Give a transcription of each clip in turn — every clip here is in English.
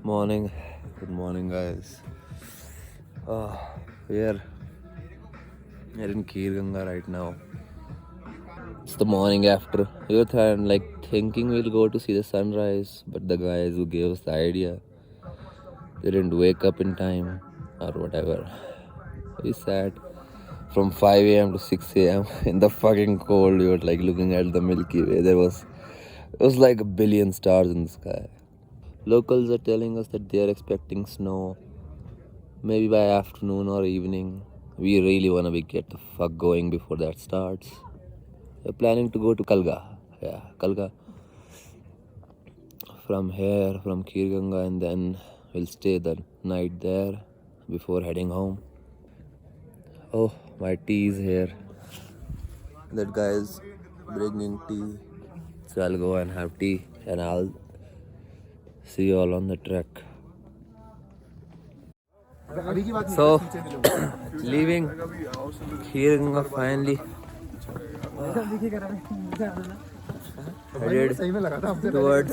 Morning, good morning, guys. Uh, we're in Kheerganga right now. It's the morning after. Youth and like thinking we'll go to see the sunrise, but the guys who gave us the idea, they didn't wake up in time or whatever. We sat from 5 a.m. to 6 a.m. in the fucking cold. We were like looking at the Milky Way. It was like a billion stars in the sky. Locals are telling us that they are expecting snow maybe by afternoon or evening. We really wanna get the fuck going before that starts. We're planning to go to Kalga. Yeah, Kalga. From here, from Kheerganga, and then we'll stay the night there before heading home. Oh, my tea is here. That guy is bringing tea. So I'll go and have tea and I'll see you all on the trek. So, leaving Kheerganga finally. Headed towards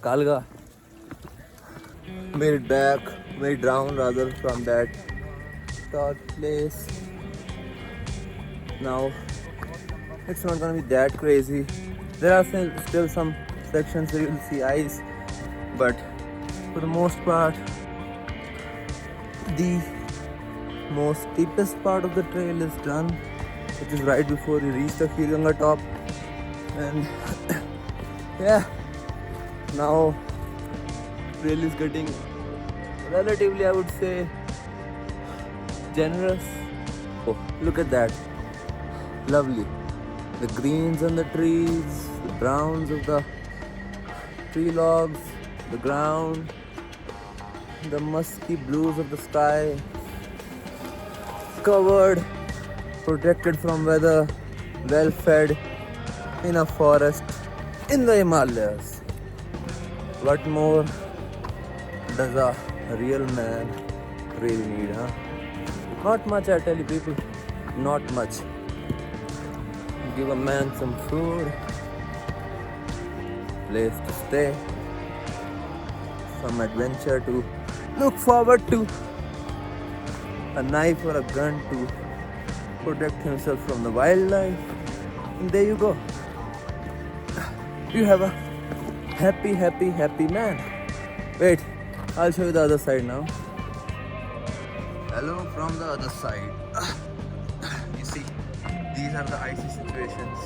Kalga. Made it back, made it down rather from that dark place. Now it's not gonna be that crazy. There are still some sections where you'll see ice, but for the most part, the most steepest part of the trail is done, which is right before you reach the Kheerganga top. And yeah, now trail is getting relatively, I would say, generous. Oh, look at that. Lovely. The greens on the trees, the browns of the tree logs, the ground, the musky blues of the sky. Covered, protected from weather, well fed in a forest in the Himalayas. What more does a real man really need, huh? Not much, I tell you people, not much. Give a man some food, place to stay, some adventure to look forward to, a knife or a gun to protect himself from the wildlife, and there you go. You have a happy man. Wait, I'll show you the other side now. Hello from the other side. You see, these are the icy situations.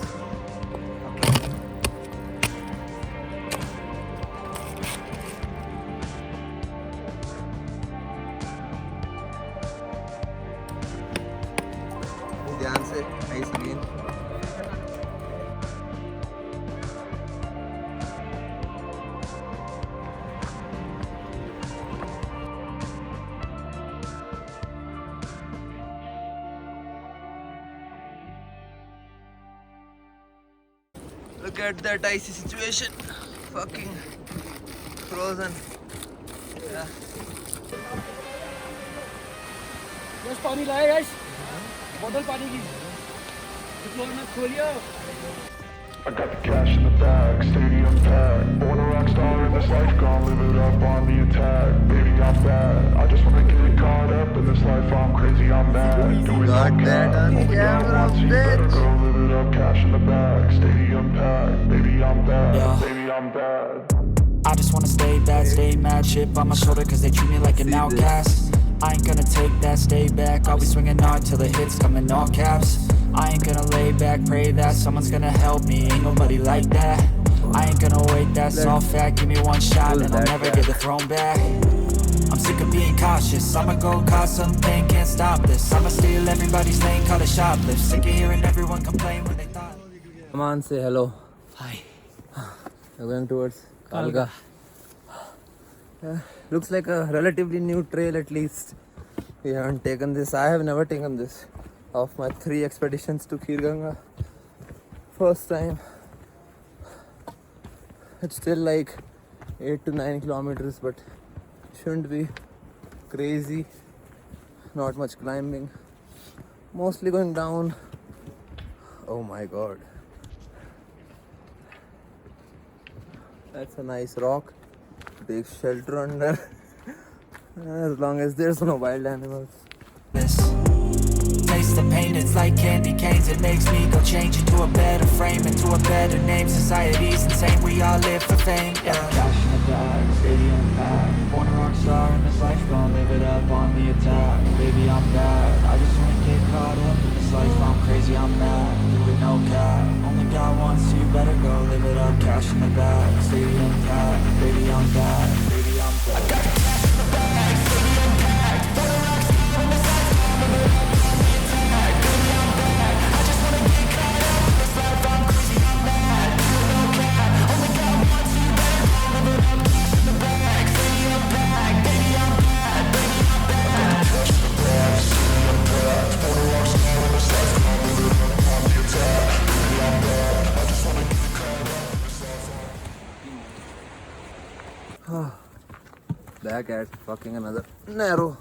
ध्यान से ice again. Look at that icy situation. Fucking frozen. Yeah. बस पानी लाए guys बोतल पानी की floor में खोलियो I got the cash in the bag, stadium packed. Born a rock star in this life, gonna live it up on the attack. Baby, I'm bad. I just wanna get caught up in this life. I'm crazy, I'm mad. Do it Got all that cat. on Only got camera, one, so you better bitch. go live it up. Cash in the bag, stadium packed. Baby, I'm bad. Baby, I'm bad. I just wanna stay bad, stay mad. Chip on my shoulder cause they treat me like an outcast. I ain't gonna take that, stay back. I'll be swinging hard till the hits come in all caps. I ain't gonna lay back, pray that someone's gonna help me. Ain't nobody like that. I ain't gonna wait, that's all fact. Give me one shot and I'll never get the throne back. I'm sick of being cautious. I'ma go cause something, can't stop this. I'ma steal everybody's lane, call it shoplift. Sick of hearing everyone complain when they thought. Come on, say hello. Hi. We're going towards Kalga. Yeah, looks like a relatively new trail at least. We haven't taken this. I have never taken this. Of my 3 expeditions to Kheerganga, first time. It's still like 8 to 9 kilometers, but shouldn't be crazy. Not much climbing. Mostly going down. Oh my god. That's a nice rock. Take shelter under. As long as there's no wild animals. this. Taste the pain, it's like candy canes. It makes me go change into a better frame, into a better name. Society's insane, we all live for fame. Yeah. Cash in the bag, stadium packed. Born a rock star in this life, gonna live it up on the attack. Baby, I'm bad. I just wanna get caught up in this life. I'm crazy, I'm mad. Do it no cap. Only got one, so you better go live it up. Cash in the bag, stadium packed. Baby, I'm bad. Baby, I'm bad. I got cash in the bag, stadium packed. Born a rock star in this life, gonna live it up. Back at fucking another narrow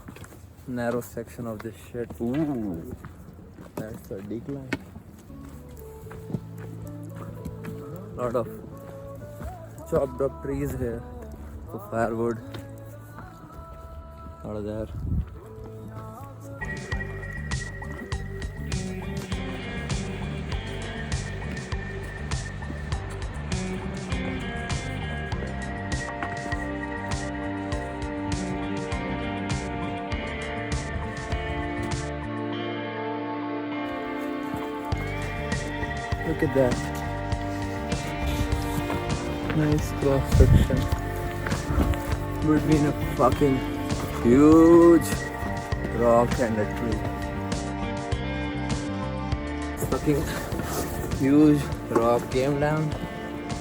section of this shit. Ooh, that's a decline. Lot of chopped up trees here for firewood. Out of there. Look at that. Nice cross section between a fucking huge rock and a tree. Fucking huge rock came down,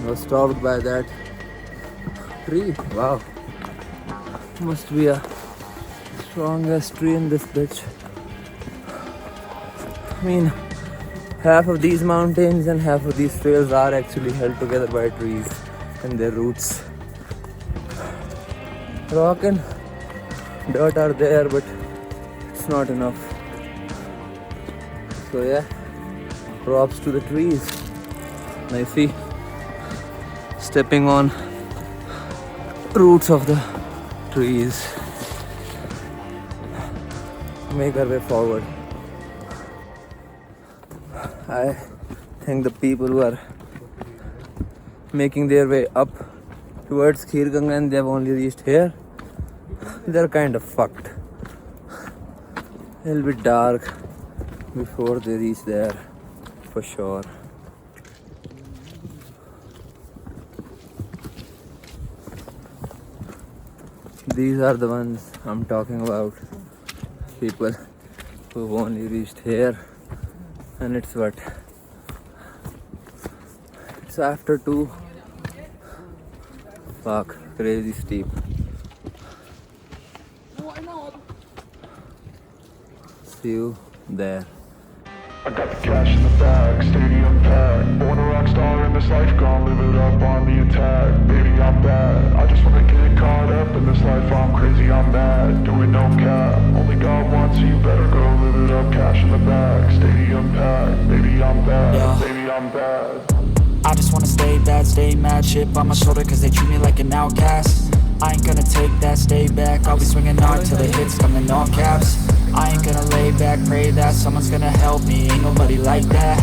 was stopped by that tree. Wow. Must be a strongest tree in this bitch. I mean, half of these mountains and half of these trails are actually held together by trees and their roots. Rock and dirt are there, but it's not enough. So yeah, props to the trees. And I see stepping on roots of the trees. Make our way forward. I think the people who are making their way up towards Kheerganga and they've only reached here, they're kind of fucked. It'll be dark before they reach there, for sure. These are the ones I'm talking about. People who've only reached here. And it's what? It's after 2. Fuck, crazy steep. See you there. I got the cash in the bag, stadium packed. Born a rock star in this life, gonna live it up on the attack. Baby, I'm bad. I just wanna get caught up in this life. I'm crazy, I'm mad. Do it no cap. Only got one, so you better go live it up. Cash in the bag, stadium packed. Baby, I'm bad. Yeah. Baby, I'm bad. I just wanna stay bad, stay mad. Chip on my shoulder cause they treat me like an outcast. I ain't gonna take that, stay back. I'll be swinging hard till the hits come in all caps. I ain't gonna lay back, pray that someone's gonna help me. Ain't nobody like that.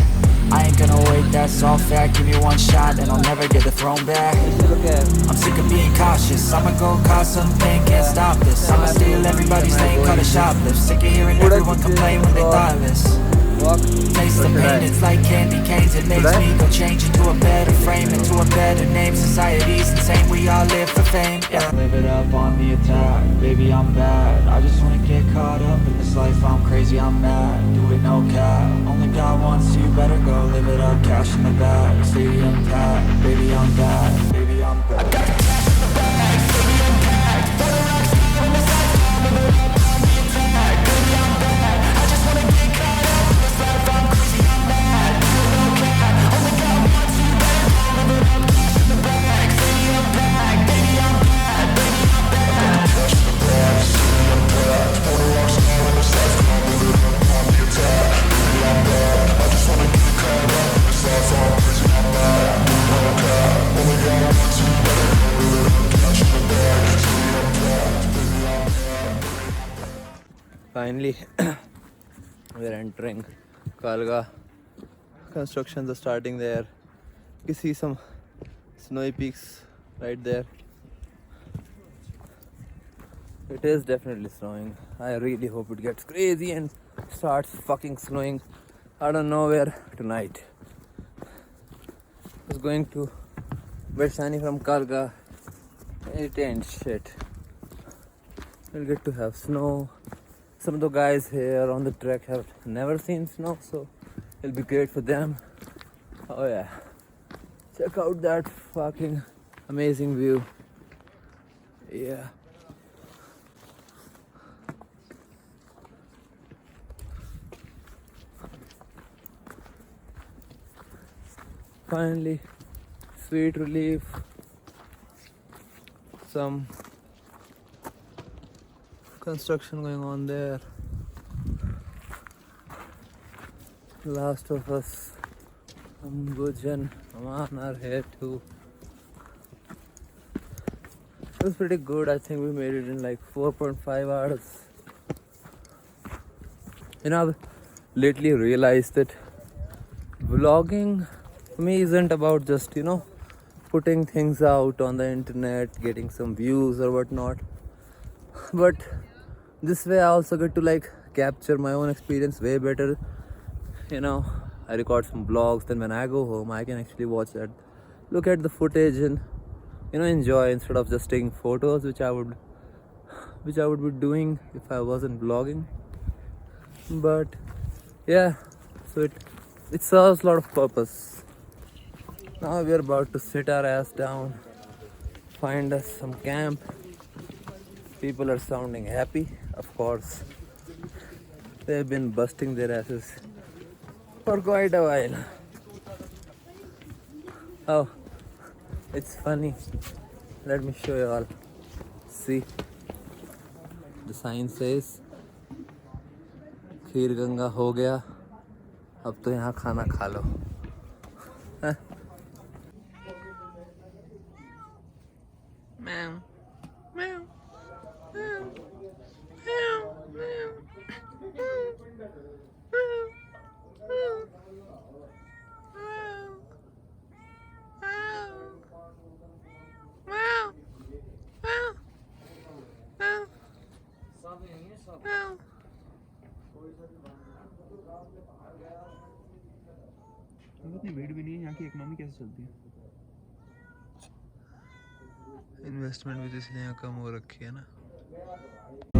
I ain't gonna wait, that's all fact. Give me one shot and I'll never get the throne back. I'm sick of being cautious. I'ma go cause something, can't stop this. I'ma steal everybody's name, call it shoplift. Sick of hearing everyone complain when they thoughtless. Taste the pain, it's like candy canes. It makes me go change into a better frame, into a better name. Society's insane, we all live for fame. Yeah. Live it up on the attack. Baby, I'm bad. I just wanna get caught up in this life. I'm crazy, I'm mad. Do it no cap. Only got one, so you better go live it up. Cash in the bag, stadium packed. Baby, I'm bad. Baby, I'm bad. I got cash in the bag, stadium packed. Born a rock star in this life, gonna live it up on the attack. Baby, I'm bad. I just wanna get caught up in this life. I'm crazy, I'm mad. Do it no cap. Only got one, so you better go live it up. Cash in the bag, stadium packed. Baby, I'm bad. Baby, I'm bad. Cash in the bag, stadium packed. Born a rock star in this life, gonna live it up on the attack. Baby, I'm bad. I just wanna get caught up in this life. I'm crazy, I'm mad. Do it no cap. Only got one, so you better finally we're entering Kalga. Constructions are starting there. You can see some snowy peaks right there. It is definitely snowing. I really hope it gets crazy and starts fucking snowing out of nowhere tonight. I was going to Versani from Kalga. It ain't shit. We'll get to have snow. Some of the guys here on the trek have never seen snow, so it'll be great for them. Oh yeah. Check out that fucking amazing view. Yeah. Finally, sweet relief. Some construction going on there. Last of us, Ambuj and Aman are here too. It was pretty good. I think we made it in like 4.5 hours. You know, I've lately realized that vlogging for me isn't about just, putting things out on the internet, getting some views or whatnot. But this way I also get to like capture my own experience way better. I record some vlogs, then when I go home I can actually watch that, look at the footage and enjoy instead of just taking photos, which I would be doing if I wasn't vlogging. But yeah, so it serves a lot of purpose. Now we are about to sit our ass down, find us some camp. People are sounding happy, of course. They've been busting their asses for quite a while. Oh, it's funny. Let me show you all. See, the sign says Kheerganga हो गया, अब तो यहाँ खाना खा लो. Meow, meow, meow, meow, meow. इतनी भीड़ भी नहीं है. यहाँ की इकोनॉमी कैसे चलती है? इन्वेस्टमेंट भी इसलिए यहाँ कम हो रखी है ना.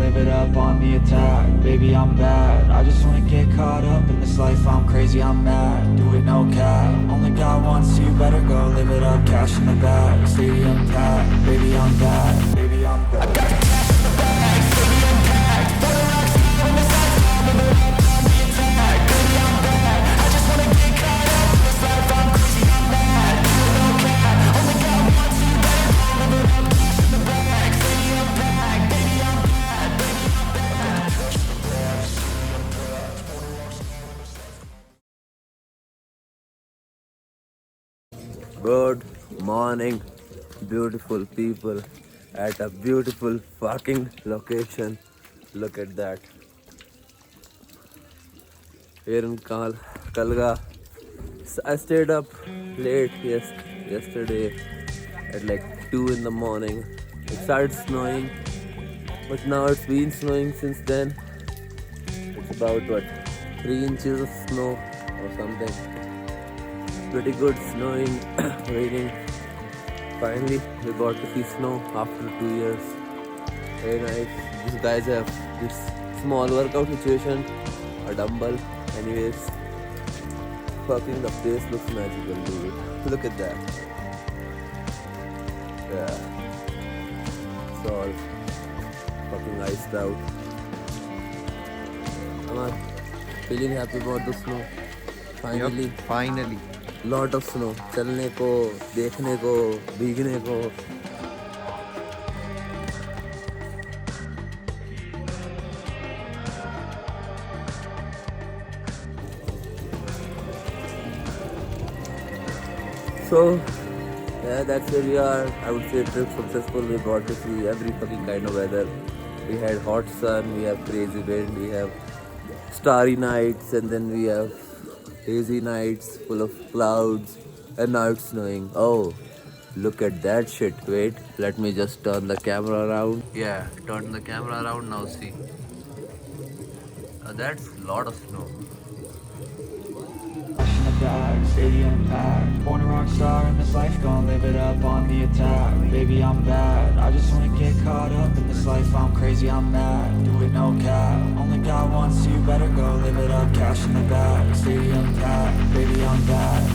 Live it up on the attack, baby I'm bad. I just wanna get caught up in this life, I'm crazy, I'm mad. Do it no cap, only got one, so you better go live it up. Cash in the bag, stadium packed, baby I'm bad, baby I'm bad. I got cash in the bag, stadium packed, photo rocks on the side, live it up on the attack, baby I'm bad. I just wanna get caught up in this life, I'm crazy, I'm mad. Do it no cap, only got one, so you better go live it up. Cash in the bag, stadium packed, baby I'm bad. Good morning, beautiful people at a beautiful fucking location. Look at that. Here in Kalga. I stayed up late yesterday at like 2 in the morning. It started snowing, but now it's been snowing since then. It's about 3 inches of snow or something. Pretty good snowing, raining. Finally, we got to see snow after 2 years. Very nice. These guys have this small workout situation, a dumbbell. Anyways, fucking the place looks magical, dude. Look at that. Yeah. It's all fucking iced out. I'm feeling happy about the snow. Finally. Yep, finally. Lot of snow. चलने को, देखने को, भीगने को. So, yeah, that's where we are. I would say trip successful. We got to see every fucking kind of weather. We had hot sun, we have crazy wind, we have starry nights, and then we have hazy nights full of clouds, and now it's snowing. Oh, look at that shit. Wait, let me just turn the camera around. Yeah, turn the camera around now. See, that's a lot of snow. In the bag, stadium packed. Born a rock star in this life, gon' live it up on the attack. Baby, I'm bad. I just wanna get caught up in this life. I'm crazy, I'm mad. Do it no cap. Only got one, so you better go live it up. Cash in the bag, stadium packed. Baby, I'm bad.